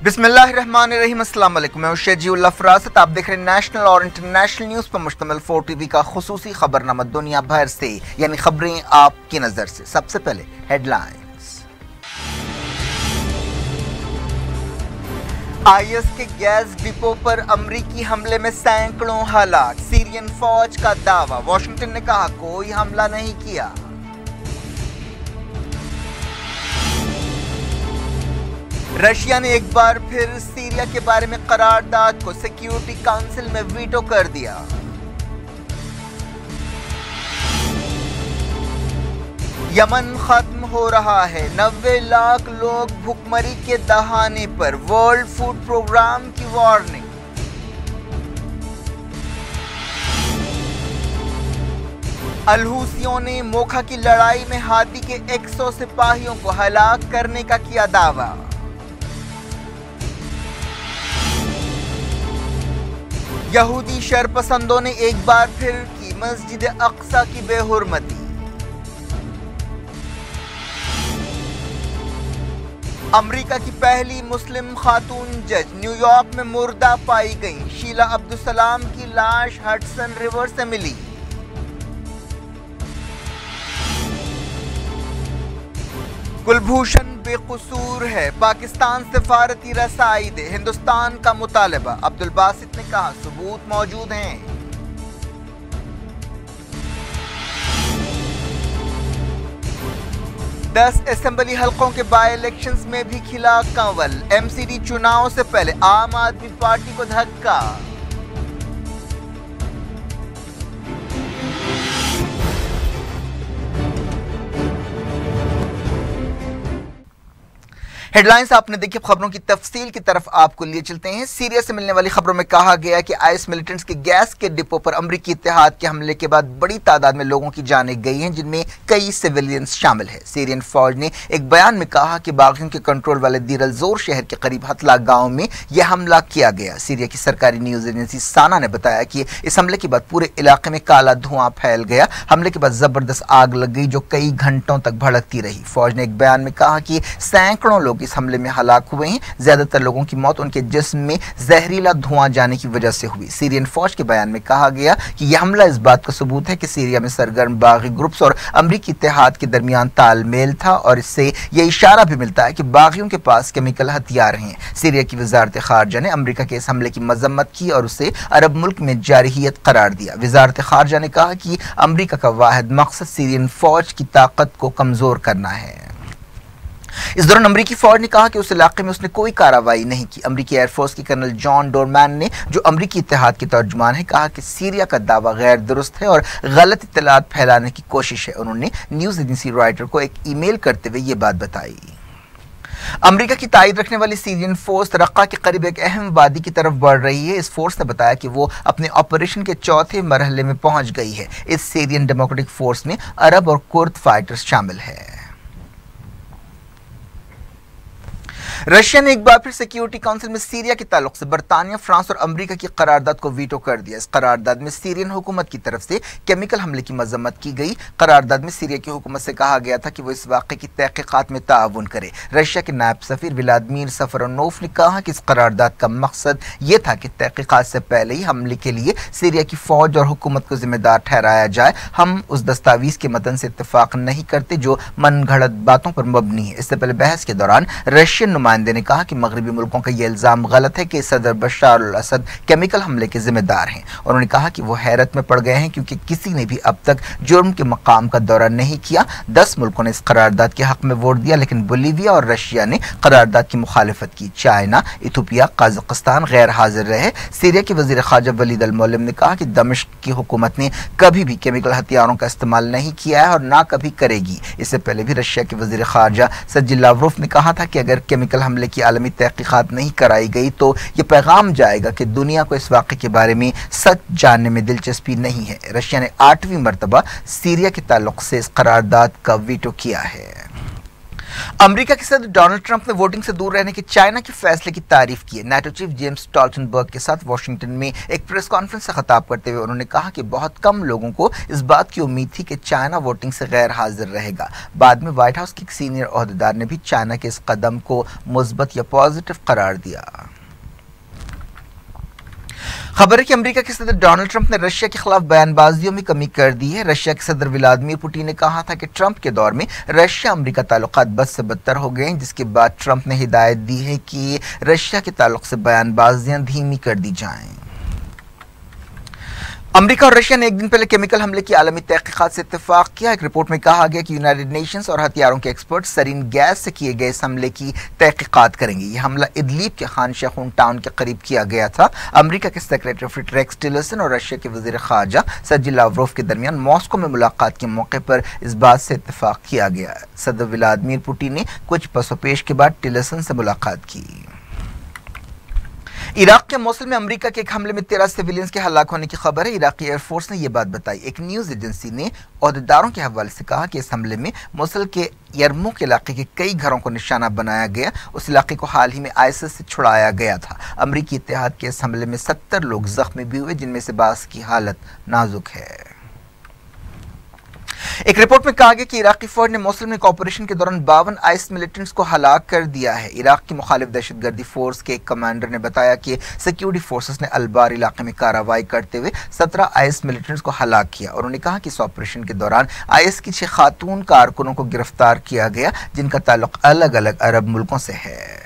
बिस्मिल्लाहिर्रहमानिर्रहीम। अस्सलाम वालेकुम। मैं शेजीउल्लाह फरासत। आप देख रहे हैं नेशनल और इंटरनेशनल न्यूज़ पर मुश्तमिल 4 टीवी का खुसूसी खबरनामा दुनिया भर से, यानी खबरें आपकी नज़र से। सबसे पहले हेडलाइंस। IS के गैस डिपो पर अमरीकी हमले में सैकड़ों हलाक। सीरियन फौज का दावा। वाशिंगटन ने कहा कोई हमला नहीं किया। रशिया ने एक बार फिर सीरिया के बारे में करारदाद को सिक्योरिटी काउंसिल में वीटो कर दिया। यमन खत्म हो रहा है। 90 लाख लोग भूखमरी के दहाने पर। वर्ल्ड फूड प्रोग्राम की वार्निंग। अल-हुसियों ने मोखा की लड़ाई में हादी के 100 सिपाहियों को हलाक करने का किया दावा। यहूदी शरपसंदों ने एक बार फिर की मस्जिद अक्सा की बेहुरमती। अमेरिका की पहली मुस्लिम खातून जज न्यूयॉर्क में मुर्दा पाई गई। शीला अब्दुल सलाम की लाश हडसन रिवर से मिली। कुलभूषण बेकसूर है, पाकिस्तान सिफारती रसाई दे, हिंदुस्तान का मुतालबा। अब्दुल बासित ने कहा सबूत मौजूद हैं। दस असेंबली हलकों के बाई इलेक्शंस में भी खिला कंवल। MCD चुनाव से पहले आम आदमी पार्टी को धक्का। हेडलाइंस आपने देखी। खबरों की तफसील की तरफ आपको लिए चलते हैं। सीरिया से मिलने वाली खबरों में कहा गया कि IS मिलिटेंट्स के गैस के डिपो पर अमरीकी इत्तेहाद के हमले के बाद बड़ी तादाद में लोगों की जानें गई हैं, जिनमें कई सिविलियंस शामिल हैं। सीरियन फौज ने एक बयान में कहा कि बागियों के कंट्रोल वाले दीर अल जोर शहर के करीब हतला गांव में यह हमला किया गया। सीरिया की सरकारी न्यूज एजेंसी साना ने बताया कि इस हमले के बाद पूरे इलाके में काला धुआं फैल गया। हमले के बाद जबरदस्त आग लग गई जो कई घंटों तक भड़कती रही। फौज ने एक बयान में कहा कि सैकड़ों लोग इस हमले में हलाक हुए हैं। ज्यादातर लोगों की मौत उनके जिस्म में जहरीला धुआं जाने की वजह से हुई। सीरियन फौज के बयान में कहा गया कि यह हमला इस बात का सबूत है कि सीरिया में सरगर्म बागी ग्रुप्स और अमरीकी इत्तेहाद के दरमियान तालमेल था, और इससे यह इशारा भी मिलता है कि बागियों के पास केमिकल हथियार हैं। सीरिया की वजारत खारजा ने अमरीका के इस हमले की मजम्मत की और उसे अरब मुल्क में जारहियत करार दिया। वजारत खारजा ने कहा कि अमरीका का वाहिद मकसद सीरियन फौज की ताकत को कमजोर करना है। इस दौरान अमरीकी फौज ने कहा कि उस इलाके में उसने कोई कार्रवाई नहीं की। अमरीकी एयरफोर्स के कर्नल जॉन डोरमैन ने, जो अमरीकी इत्तेहाद के तर्जुमान है, कहा कि सीरिया का दावा गैर दुरुस्त है और गलत इत्तलात फैलाने की कोशिश है। उन्होंने न्यूज एजेंसी रॉयटर को एक ईमेल करते हुए ये बात बताई। अमेरिका की ताईद रखने वाली सीरियन फोर्स रक्का के करीब एक अहम वादी की तरफ बढ़ रही है। इस फोर्स ने बताया कि वो अपने ऑपरेशन के चौथे मरहले में पहुंच गई है। इस सीरियन डेमोक्रेटिक फोर्स में अरब और कुर्द फाइटर्स शामिल है। रशिया ने एक बार फिर सिक्योरिटी काउंसिल में सीरिया के ताल्लुक से बरतानिया, फ्रांस और अमेरिका की करारदाद को वीटो कर दिया। इस करारदाद में सीरियन हुकूमत की तरफ से केमिकल हमले की मजम्मत की गई। करारदाद में सीरिया की हुकूमत से कहा गया था कि वो इस वाक़े की तहकीकात में ताउन करे। रशिया के नायब सफीर व्लादिमीर सफरोनोफ ने कहा कि इस करारदाद का मकसद ये था कि तहकीकात से पहले ही हमले के लिए सीरिया की फौज और हुकूमत को जिम्मेदार ठहराया जाए। हम उस दस्तावीज के मतन से इत्तेफाक नहीं करते जो मन घड़त बातों पर मबनी है। इससे पहले बहस के दौरान रशियन नुमाइंदे ने कहा कि मगरबी मुल्कों का यह इल्जाम गलत है कि सदर बशार अल असद केमिकल हमले के जिम्मेदार हैं। उन्होंने कहा कि वो हैरत में पड़ गए हैं क्योंकि किसी ने भी अब तक जुर्म के मकाम का दौरा नहीं किया। 10 मुल्कों ने इस करारदाद के हक में वोट दिया, लेकिन बोलीविया और रशिया ने करारदाद की मुखालिफत की। चाइना, इथोपिया, कजाकिस्तान गैर हाजिर रहे। सीरिया के वजीर खारजा वलीद अल मोलेम ने कहा कि दमिश्क की हुकूमत ने कभी भी केमिकल हथियारों का इस्तेमाल नहीं किया है और ना कभी करेगी। इससे पहले भी रशिया के वजीर खारजा सर्जी लावरोव ने कहा था कि अगर केमिकल हमले की आलमी तहकीकात नहीं कराई गई तो यह पैगाम जाएगा कि दुनिया को इस वाक़े के बारे में सच जानने में दिलचस्पी नहीं है। रशिया ने 8वीं मरतबा सीरिया के ताल्लुक से इस करारदाद का वीटो किया है। अमेरिका के सदर डोनाल्ड ट्रंप ने वोटिंग से दूर रहने के चाइना के फैसले की तारीफ की है। नाटो चीफ जेम्स स्टोल्टनबर्ग के साथ वॉशिंगटन में एक प्रेस कॉन्फ्रेंस से खिताब करते हुए उन्होंने कहा कि बहुत कम लोगों को इस बात की उम्मीद थी कि चाइना वोटिंग से गैर हाजिर रहेगा। बाद में व्हाइट हाउस के एक सीनियर ओहदेदार ने भी चाइना के इस कदम को मुस्बत या पॉजिटिव करार दिया। खबर है कि अमेरिका के सदर डोनाल्ड ट्रंप ने रशिया के खिलाफ बयानबाजियों में कमी कर दी है। रशिया के सदर व्लादिमीर पुतिन ने कहा था कि ट्रंप के दौर में रशिया अमेरिका ताल्लुकात बद से बदतर हो गए हैं, जिसके बाद ट्रंप ने हिदायत दी है कि रशिया के ताल्लुक से बयानबाजियां धीमी कर दी जाएं। अमेरिका और रशिया ने एक दिन पहले केमिकल हमले की आलमी तहकीकात से इत्तेफाक किया। एक रिपोर्ट में कहा गया कि यूनाइटेड नेशंस और हथियारों के एक्सपर्ट सरीन गैस से किए गए इस हमले की तहकीकात करेंगे। यह हमला इदलीब के खान शेखून टाउन के करीब किया गया था। अमेरिका के secretary of state Rex Tillerson और रशिया के वजीर खारजा सर्जी लावरोव के दरमियान मॉस्को में मुलाकात के मौके पर इस बात से इत्तेफाक किया गया। सदर व्लादिमीर पुतिन ने कुछ पसोपेश के बाद टिलरसन से मुलाकात की। इराक के मोसुल में अमेरिका के एक हमले में 13 सिविलियंस के हलाक होने की खबर है। इराकी एयरफोर्स ने यह बात बताई। एक न्यूज एजेंसी ने ओहदेदारों के हवाले से कहा कि इस हमले में मोसुल के यरमुक इलाके के कई घरों को निशाना बनाया गया। उस इलाके को हाल ही में आईएसआईएस से छुड़ाया गया था। अमेरिकी इत्तेहाद के इस हमले में 70 लोग जख्मी भी हुए, जिनमें से बास की हालत नाजुक है। एक रिपोर्ट में कहा गया कि इराकी फौज ने मोसुल में एक ऑपरेशन के दौरान 52 आईएस मिलिटेंट्स को हलाक कर दिया है। इराक की मुखालिफ दहशतगर्दी फोर्स के एक कमांडर ने बताया कि सिक्योरिटी फोर्सेस ने अलबार इलाके में कार्रवाई करते हुए 17 आईएस मिलिटेंट्स को हलाक किया। और उन्होंने कहा कि इस ऑपरेशन के दौरान आईएस की 6 खातून कारकुनों को गिरफ्तार किया गया, जिनका ताल्लुक अलग अलग अरब मुल्कों से है।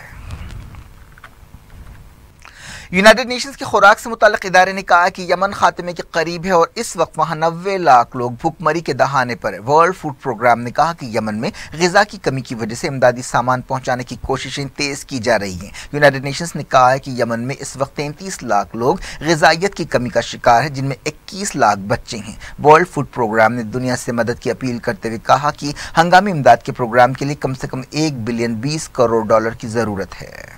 यूनाइटेड नेशंस के खुराक से मुताल्लिक इदारे ने कहा कि यमन खात्मे के करीब है और इस वक्त वहां 90 लाख लोग भूखमरी के दहाने पर है। वर्ल्ड फूड प्रोग्राम ने कहा कि यमन में ग़िज़ा की कमी की वजह से इमदादी सामान पहुंचाने की कोशिशें तेज की जा रही हैं। यूनाइटेड नेशंस ने कहा है कि यमन में इस वक्त 33 लाख लोग ग़िज़ाइयत की कमी का शिकार है, जिनमें 21 लाख बच्चे हैं। वर्ल्ड फूड प्रोग्राम ने दुनिया से मदद की अपील करते हुए कहा कि हंगामी इमदाद के प्रोग्राम के लिए कम से कम $1 बिलियन 20 करोड़ की ज़रूरत है।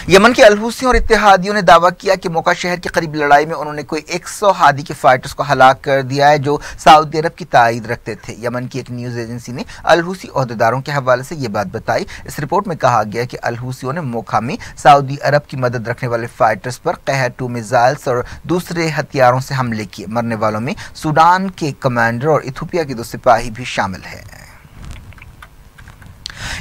यमन के अलहूसियों और इत्तेहादियों ने दावा किया कि मोका शहर के करीब लड़ाई में उन्होंने कोई 100 हादी के फाइटर्स को हलाक कर दिया है, जो सऊदी अरब की तायद रखते थे। यमन की एक न्यूज एजेंसी ने अलहूसी ओहदेदारों के हवाले से यह बात बताई। इस रिपोर्ट में कहा गया कि अलहूसियों ने मोका में सऊदी अरब की मदद रखने वाले फाइटर्स पर कहर 2 मिसाइल्स और दूसरे हथियारों से हमले किए। मरने वालों में सूडान के कमांडर और इथोपिया के 2 सिपाही भी शामिल हैं।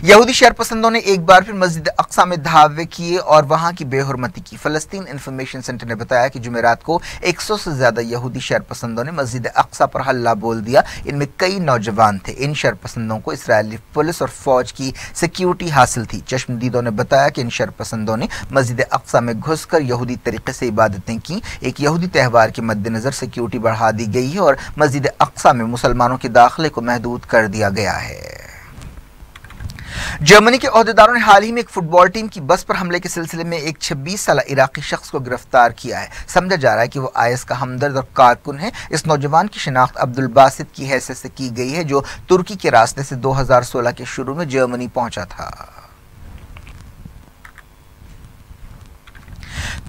यहूदी शरपसंदों ने एक बार फिर मस्जिद अक्सा में धावे किए और वहां की बेहुरमती की। फलस्तीन इंफॉर्मेशन सेंटर ने बताया कि जुमेरात को 100 से ज्यादा यहूदी शरपसंदों ने मस्जिद अक्सा पर हल्ला बोल दिया। इनमें कई नौजवान थे। इन शरपसंदों को इस्राएली पुलिस और फौज की सिक्योरिटी हासिल थी। चश्मदीदों ने बताया कि इन शरपसंदों ने मस्जिद अक्सा में घुसकर यहूदी तरीके से इबादतें की। एक यहूदी त्यौहार के मद्देनजर सिक्योरिटी बढ़ा दी गई है और मस्जिद अक्सा में मुसलमानों के दाखिले को महदूद कर दिया गया है। जर्मनी के ओहदेदारों ने हाल ही में एक फुटबॉल टीम की बस पर हमले के सिलसिले में एक 26 साल इराकी शख्स को गिरफ्तार किया है। समझा जा रहा है कि वो आईएस का हमदर्द और कारकुन है। इस नौजवान की शिनाख्त अब्दुल बासित की हैसियत से की गई है, जो तुर्की के रास्ते से 2016 के शुरू में जर्मनी पहुंचा था।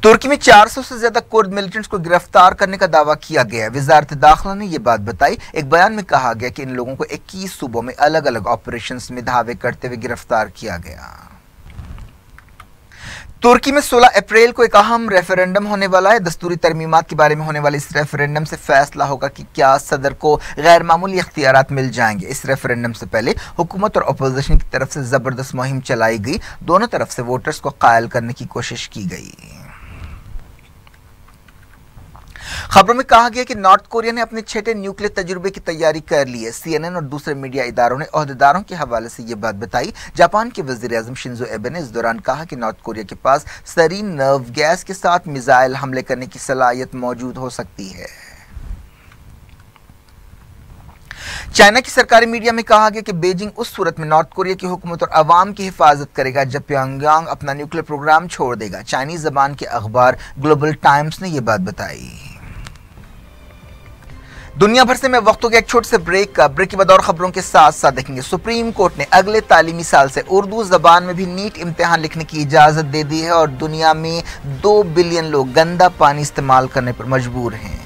तुर्की में 400 से ज्यादा कुर्द मिलिटेंट्स को गिरफ्तार करने का दावा किया गया है। वजारत दाखिला ने यह बात बताई। एक बयान में कहा गया कि इन लोगों को 21 सूबों में अलग अलग ऑपरेशंस में धावे करते हुए गिरफ्तार किया गया। तुर्की में 16 अप्रैल को एक अहम रेफरेंडम होने वाला है। दस्तूरी तरमीमात के बारे में होने वाले इस रेफरेंडम से फैसला होगा कि क्या सदर को गैर मामूली इख्तियारात मिल जाएंगे। इस रेफरेंडम से पहले हुकूमत और अपोजिशन की तरफ से जबरदस्त मुहिम चलाई गई। दोनों तरफ से वोटर्स को कायल करने की कोशिश की गई। खबरों में कहा गया कि नॉर्थ कोरिया ने अपने 6ठे न्यूक्लियर तजुर्बे की तैयारी कर ली है। CNN और दूसरे मीडिया इदारों ने ओहदेदारों के हवाले से यह बात बताई। जापान के वजीर आजम शिंजो एबे ने इस दौरान कहा कि नॉर्थ कोरिया के पास सरीन नर्व गैस के साथ मिसाइल हमले करने की सलाहियत मौजूद हो सकती है। चाइना की सरकारी मीडिया में कहा गया कि बीजिंग उस सूरत में नॉर्थ कोरिया की हुकूमत और अवाम की हिफाजत करेगा जब प्योंगयांग अपना न्यूक्लियर प्रोग्राम छोड़ देगा। चाइनीज जबान के अखबार ग्लोबल टाइम्स ने यह बात बताई। दुनिया भर से मैं वक्त हो गया एक छोटे से ब्रेक के बाद और खबरों के साथ साथ देखेंगे। सुप्रीम कोर्ट ने अगले तालीमी साल से उर्दू जबान में भी नीट इम्तिहान लिखने की इजाजत दे दी है और दुनिया में 2 बिलियन लोग गंदा पानी इस्तेमाल करने पर मजबूर हैं।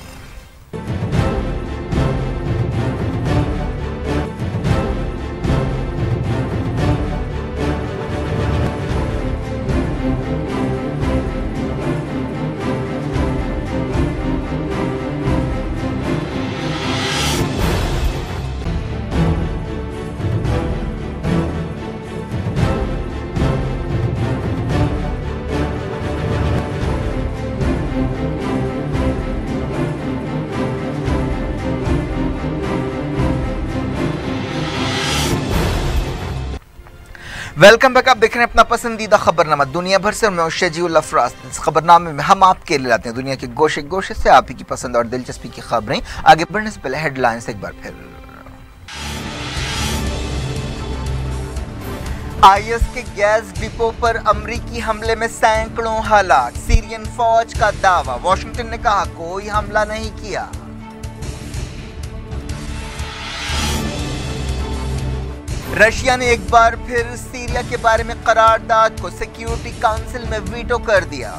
Welcome back. आप देख रहे हैं अपना पसंदीदा खबरनामा दुनिया भर से। मैं शजीउल अफराज। इस खबरनामे में हम आपके लिए लाते हैं दुनिया के गोशे गोशे से आप ही की पसंद और दिलचस्पी की खबरें। आगे बढ़ने से पहले हेडलाइंस एक बार फिर। आईएस के गैस डिपो पर अमरीकी हमले में सैकड़ों हलाक। सीरियन फौज का दावा। वॉशिंगटन ने कहा कोई हमला नहीं किया। रशिया ने एक बार फिर सीरिया के बारे में करारदाद को सिक्योरिटी काउंसिल में वीटो कर दिया।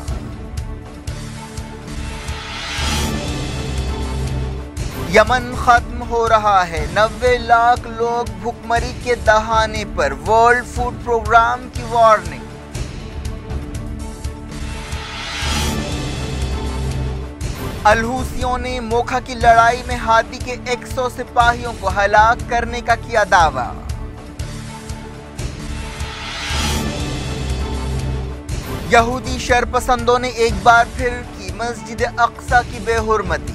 यमन खत्म हो रहा है। 90 लाख लोग भूखमरी के दहाने पर। वर्ल्ड फूड प्रोग्राम की वार्निंग। अलहूसियों ने मोखा की लड़ाई में हाथी के 100 सिपाहियों को हलाक करने का किया दावा। यहूदी शरपसंदों ने एक बार फिर की मस्जिद अक्सा की बेहुरमती।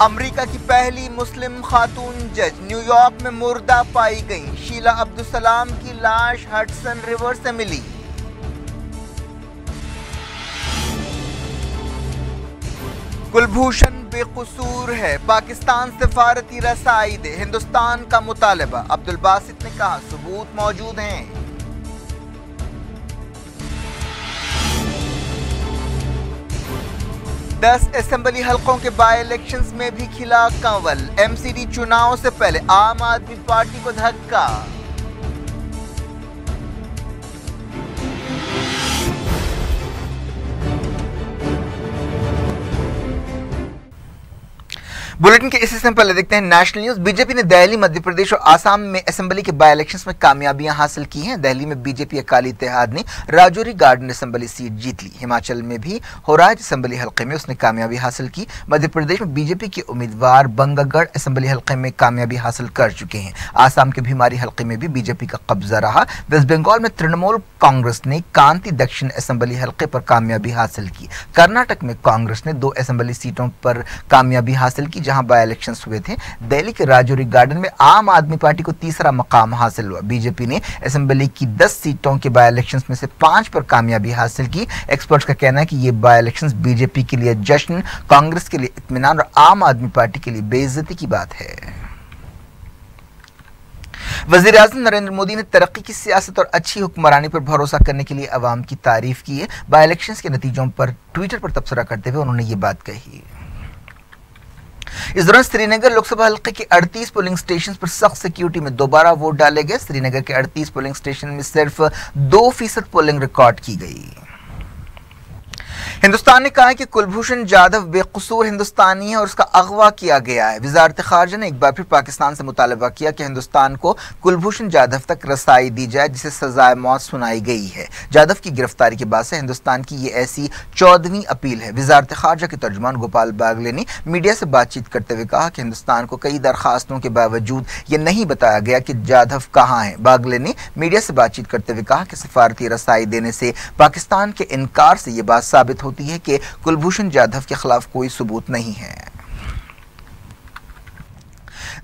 अमेरिका की पहली मुस्लिम खातून जज न्यूयॉर्क में मुर्दा पाई गई। शीला अब्दुल सलाम की लाश हडसन रिवर से मिली। कुलभूषण बेकसूर है, पाकिस्तान सिफारती रसाई दे, हिंदुस्तान का मुतालबा। अब्दुल बासित ने कहा सबूत मौजूद हैं। दस असेंबली हलकों के बाई इलेक्शंस में भी खिला कंवल। एमसीडी चुनाव से पहले आम आदमी पार्टी को धक्का। बुलेटिन के इसी से पहले देखते हैं नेशनल न्यूज। बीजेपी ने दिल्ली, मध्य प्रदेश और आसाम में असेंबली के बाई इलेक्शंस में कामयाबियां हासिल की हैं। दिल्ली में बीजेपी अकाली इत्तेहाद ने राजौरी गार्डन असेंबली सीट जीत ली। हिमाचल में भी होराज असेंबली हल्के में उसने कामयाबी हासिल की। मध्य प्रदेश में बीजेपी के उम्मीदवार बंगागढ़ असेंबली हल्के में कामयाबी हासिल कर चुके हैं। आसाम के भिमारी हल्के में भी बीजेपी का कब्जा रहा। वेस्ट बंगाल में तृणमूल कांग्रेस ने कांति दक्षिण असेंबली हल्के पर कामयाबी हासिल की। कर्नाटक में कांग्रेस ने 2 असेंबली सीटों पर कामयाबी हासिल की जहां बाई इलेक्शंस हुए थे। दिल्ली के राजौरी गार्डन में आम आदमी पार्टी को तीसरा मकाम हासिल हुआ। बीजेपी ने असेंबली की 10 सीटों के बाई इलेक्शंस में से 5 पर कामयाबी हासिल की। एक्सपर्ट्स का कहना है कि ये बाई इलेक्शंस बीजेपी के लिए जश्न, कांग्रेस के लिए इत्मीनान और आम आदमी पार्टी के लिए बेइज्जती की बात है। वज़ीर आज़म नरेंद्र मोदी ने तरक्की की सियासत और अच्छी हुक्मरानी पर भरोसा करने के लिए अवाम की तारीफ की है। बाई इलेक्शंस के नतीजों पर ट्विटर पर तबसरा करते हुए उन्होंने ये बात कही। इस दौरान श्रीनगर लोकसभा हल्के के 38 पोलिंग स्टेशन पर सख्त सिक्योरिटी में दोबारा वोट डाले गए। श्रीनगर के 38 पोलिंग स्टेशन में सिर्फ 2% पोलिंग रिकॉर्ड की गई। हिंदुस्तान ने कहा है कि कुलभूषण जाधव बेकसूर हिंदुस्तानी है और उसका अगवा किया गया है। वजारत खारजा ने एक बार फिर पाकिस्तान से मुतालबा किया कि हिंदुस्तान को कुलभूषण जाधव तक रसाई दी जाए जिसे सजाए मौत सुनाई गई है। जाधव की गिरफ्तारी के बाद से हिंदुस्तान की ये ऐसी 14वीं अपील है। वजारत खारजा के तर्जुमान गोपाल बागले ने मीडिया से बातचीत करते हुए कहा कि हिंदुस्तान को कई दरखास्तों के बावजूद ये नहीं बताया गया कि जाधव कहाँ है। बागले ने मीडिया से बातचीत करते हुए कहा कि सिफारती रसाई देने से पाकिस्तान के इनकार से ये बात साबित होती है कि कुलभूषण जाधव के खिलाफ कोई सबूत नहीं है।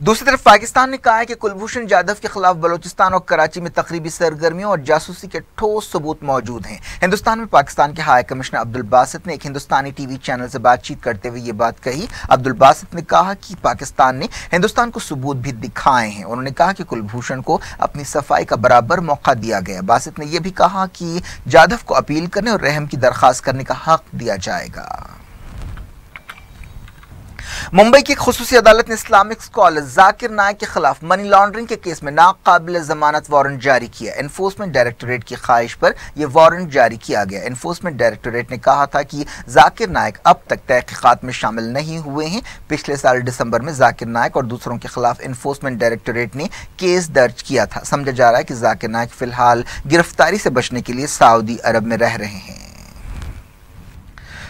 दूसरी तरफ पाकिस्तान ने कहा है कि कुलभूषण जाधव के खिलाफ बलूचिस्तान और कराची में तकरीबी सरगर्मियों और जासूसी के ठोस सबूत मौजूद हैं। हिंदुस्तान में पाकिस्तान के हाई कमिश्नर अब्दुल बासित ने एक हिंदुस्तानी टीवी चैनल से बातचीत करते हुए ये बात कही। अब्दुल बासित ने कहा कि पाकिस्तान ने हिंदुस्तान को सबूत भी दिखाए हैं। उन्होंने कहा कि कुलभूषण को अपनी सफाई का बराबर मौका दिया गया। बासित ने यह भी कहा कि जाधव को अपील करने और रहम की दरखास्त करने का हक दिया जाएगा। मुंबई की खुसूसी अदालत ने इस्लामिक स्कॉलर जाकिर नाइक के खिलाफ मनी लॉन्ड्रिंग के केस में नाकाबिल जमानत वारंट जारी किया। एनफोर्समेंट डायरेक्टोरेट की ख्वाहिश पर यह वारंट जारी किया गया। एनफोर्समेंट डायरेक्टोरेट ने कहा था कि जाकिर नाइक अब तक तहकीकात में शामिल नहीं हुए हैं। पिछले साल दिसंबर में जाकिर नाइक और दूसरों के खिलाफ एनफोर्समेंट डायरेक्टोरेट ने केस दर्ज किया था। समझा जा रहा है कि जाकिर नाइक फिलहाल गिरफ्तारी से बचने के लिए सऊदी अरब में रह रहे हैं।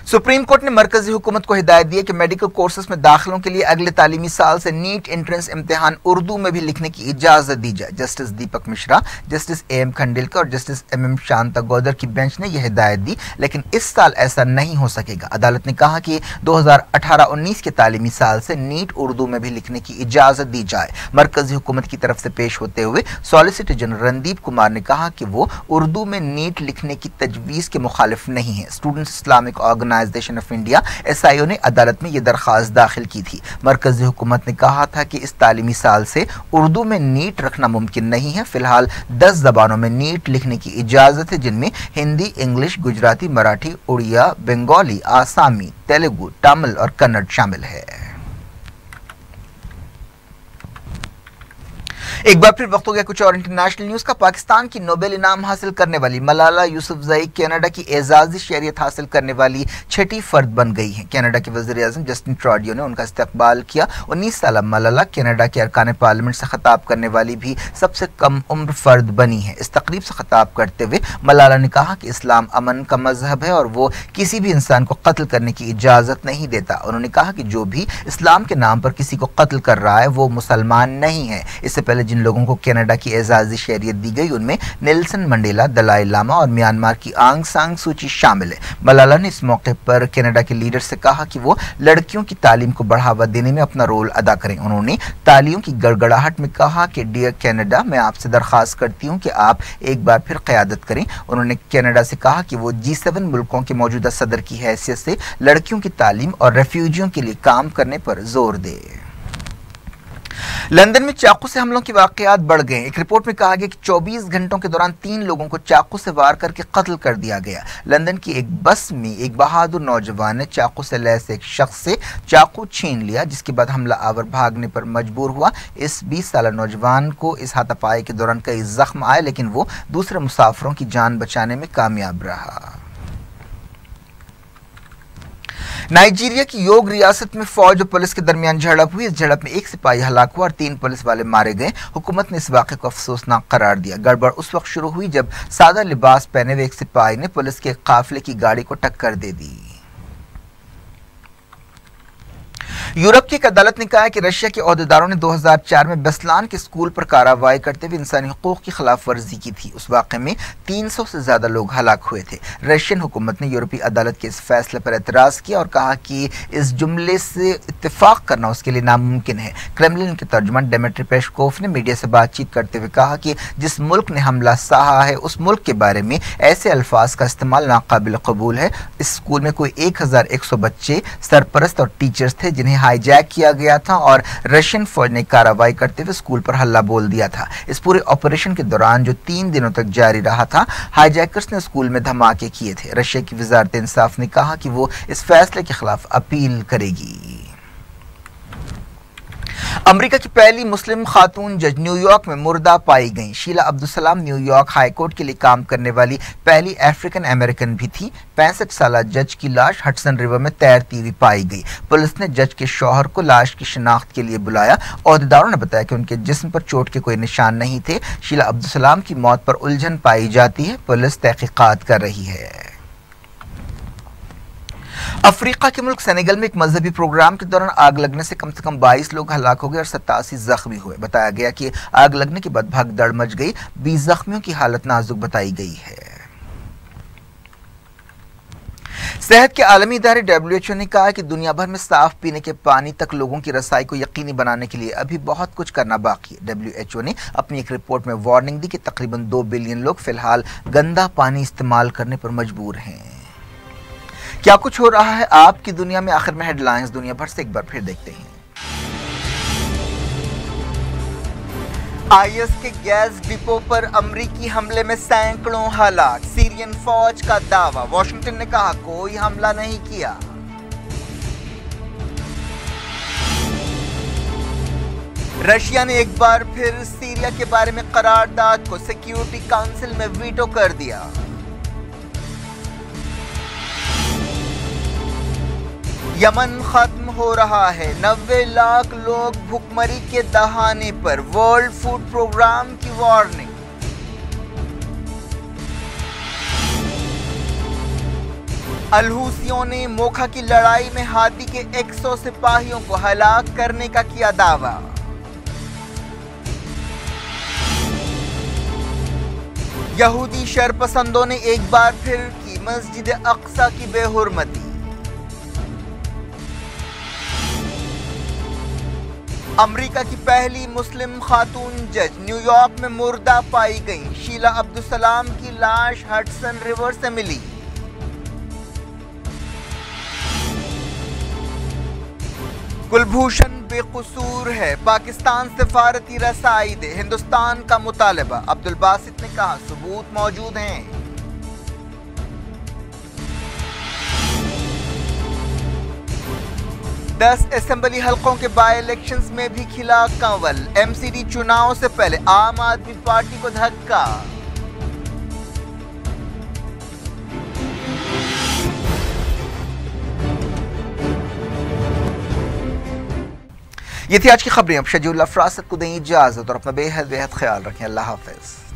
सुप्रीम कोर्ट ने मरकजी हुकूमत को हिदायत दी है कि मेडिकल कोर्सेज में दाखिलों के लिए अगले तालीमी साल से नीट एंट्रेंस इम्तिहान उर्दू में भी लिखने की इजाजत दी जाए। Justice Deepak Mishra, justice AM खंडिलकर और जस्टिस MM शांतागोदर की बेंच ने यह हिदायत दी, लेकिन इस साल ऐसा नहीं हो सकेगा। अदालत ने कहा कि 2018-19 के तालीमी साल से नीट उर्दू में भी लिखने की इजाजत दी जाए। मरकजी हुकूमत की तरफ से पेश होते हुए सॉलिसिटर जनरल रणदीप कुमार ने कहा कि वो उर्दू में नीट लिखने की तजवीज के मुखालिफ नहीं है। Students Islamic organisation of India SIO ने अदालत में यह दरखास्त दाखिल की थी। मरकजी हुकूमत ने कहा था कि इस तालीमी साल से उर्दू में नीट रखना मुमकिन नहीं है। फिलहाल 10 जबानों में नीट लिखने की इजाजत है, जिनमें हिंदी, इंग्लिश, गुजराती, मराठी, उड़िया, बंगाली, आसामी, तेलुगु, तमिल और कन्नड़ शामिल है। एक बार फिर वक्त हो गया कुछ और इंटरनेशनल न्यूज का। पाकिस्तान की नोबेल इनाम हासिल करने वाली मलाला यूसुफजई कनाडा की एजाजी शहरियत हासिल करने वाली छठी फर्द बन गई हैं। कनाडा के वज़ीर आज़म जस्टिन ट्रूडो ने उनका इस्तकबाल किया। 19 साल मलाला कनाडा के अरकान पार्लियामेंट से खिताब करने वाली भी सबसे कम उम्र फर्द बनी है। इस तकरीब से खिताब करते हुए मलाला ने कहा कि इस्लाम अमन का मजहब है और वो किसी भी इंसान को कत्ल करने की इजाज़त नहीं देता। उन्होंने कहा कि जो भी इस्लाम के नाम पर किसी को कत्ल कर रहा है वो मुसलमान नहीं है। इससे पहले जिन लोगों को कनाडा की एजाजी शहरियत दी गई उनमें नेल्सन मंडेला, दलाई लामा और म्यांमार की आंग सांग सूची शामिल है। मलाला ने इस मौके पर कनाडा के लीडर से कहा कि वो लड़कियों की तालीम को बढ़ावा देने में अपना रोल अदा करें। उन्होंने तालियों की गड़गड़ाहट में कहा कि डियर कनाडा, मैं आपसे दरख्वास्त करती हूँ कि आप एक बार फिर क़यादत करें। उन्होंने कनाडा से कहा कि वो G7 मुल्कों के मौजूदा सदर की हैसियत से लड़कियों की तालीम और रेफ्यूजियों के लिए काम करने पर जोर दे। लंदन में चाकू से हमलों के वाकयात बढ़ गए। एक रिपोर्ट में कहा गया कि 24 घंटों के दौरान 3 लोगों को चाकू से वार करके कत्ल कर दिया गया। लंदन की एक बस में एक बहादुर नौजवान ने चाकू से लैस एक शख्स से चाकू छीन लिया, जिसके बाद हमला आवर भागने पर मजबूर हुआ। इस 20 साल नौजवान को इस हाथापाई के दौरान कई जख्म आए, लेकिन वो दूसरे मुसाफिरों की जान बचाने में कामयाब रहा। नाइजीरिया की योग रियासत में फौज और पुलिस के दरमियान झड़प हुई। इस झड़प में एक सिपाही हलाक हुआ और 3 पुलिस वाले मारे गए। हुकूमत ने इस वाक़े को अफसोसनाक करार दिया। गड़बड़ उस वक्त शुरू हुई जब सादा लिबास पहने हुए एक सिपाही ने पुलिस के काफिले की गाड़ी को टक्कर दे दी। यूरोप की एक अदालत ने कहा है कि रशिया के ओहदेदारों ने 2004 में बेस्लान के स्कूल पर कार्रवाई करते हुए इंसानी हुकूक की खिलाफ वर्जी की थी। उस वाक़े में 300 से ज्यादा लोग हलाक हुए थे। रशियन हुकूमत ने यूरोपीय अदालत के इस फैसले पर एतराज़ किया और कहा कि इस जुमले से इत्तेफाक करना उसके लिए नामुमकिन है। क्रेमलिन के तर्जुमान डिमिट्री पेस्कोव ने मीडिया से बातचीत करते हुए कहा कि जिस मुल्क ने हमला सहा है उस मुल्क के बारे में ऐसे अल्फाज का इस्तेमाल नाकाबिल कबूल है। इस स्कूल में कोई 1100 बच्चे, सरपरस्त और टीचर्स थे जिन्हें हाईजैक किया गया था और रशियन फौज ने कार्रवाई करते हुए स्कूल पर हल्ला बोल दिया था। इस पूरे ऑपरेशन के दौरान जो 3 दिनों तक जारी रहा था, हाईजैकर्स ने स्कूल में धमाके किए थे। रशिया की वजारत इंसाफ ने कहा कि वो इस फैसले के खिलाफ अपील करेगी। अमेरिका की पहली मुस्लिम खातून जज न्यूयॉर्क में मुर्दा पाई गई। Sheila Abdul Salam New York high court के लिए काम करने वाली पहली अफ्रीकन अमेरिकन भी थी। 65 साल जज की लाश हडसन रिवर में तैरती हुई पाई गई। पुलिस ने जज के शौहर को लाश की शिनाख्त के लिए बुलाया। ओहदेदारों ने बताया कि उनके जिस्म पर चोट के कोई निशान नहीं थे। शीला अब्दुल सलाम की मौत पर उलझन पाई जाती है। पुलिस तहकीकात कर रही है। अफ्रीका के मुल्क सेनेगल में एक मजहबी प्रोग्राम के दौरान आग लगने से कम 22 लोग हलाक हो गए और 87 जख्मी हुए। बताया गया कि आग लगने के बाद भगदड़ मच गई। 20 जख्मियों की हालत नाजुक बताई गई है। सेहत के आलमी इदारे WHO ने कहा कि दुनिया भर में साफ पीने के पानी तक लोगों की रसाई को यकीनी बनाने के लिए अभी बहुत कुछ करना बाकी है। WHO ने अपनी एक रिपोर्ट में वार्निंग दी कि तकरीबन 2 बिलियन लोग फिलहाल गंदा पानी इस्तेमाल करने पर मजबूर हैं। क्या कुछ हो रहा है आपकी दुनिया में, आखिर में हेडलाइंस दुनिया भर से एक बार फिर देखते हैं। IS के गैस डिपो पर अमरीकी हमले में सैकड़ों हलाक। सीरियन फौज का दावा। वॉशिंगटन ने कहा कोई हमला नहीं किया। रशिया ने एक बार फिर सीरिया के बारे में करारदाद को सिक्योरिटी काउंसिल में वीटो कर दिया। यमन खत्म हो रहा है। 90 लाख लोग भूखमरी के दहाने पर। वर्ल्ड फूड प्रोग्राम की वार्निंग। अलहूसियों ने मोखा की लड़ाई में हादी के 100 सिपाहियों को हलाक करने का किया दावा। यहूदी शरपसंदों ने एक बार फिर की मस्जिद अक्सा की बेहुरमती। अमेरिका की पहली मुस्लिम खातून जज न्यूयॉर्क में मुर्दा पाई गई। शीला अब्दुल सलाम की लाश हडसन रिवर से मिली। कुलभूषण बेकसूर है, पाकिस्तान सिफारती रसाई दे, हिंदुस्तान का मुतालबा। अब्दुल बासित ने कहा सबूत मौजूद हैं। दस असेंबली हलकों के बाई इलेक्शंस में भी खिला कंवल। एमसीडी चुनाव से पहले आम आदमी पार्टी को धक्का। ये थी आज की खबरें। अब शजीउल्लाह फरासत को दें इजाजत और अपना बेहद ख्याल रखें। अल्लाह हाफिज।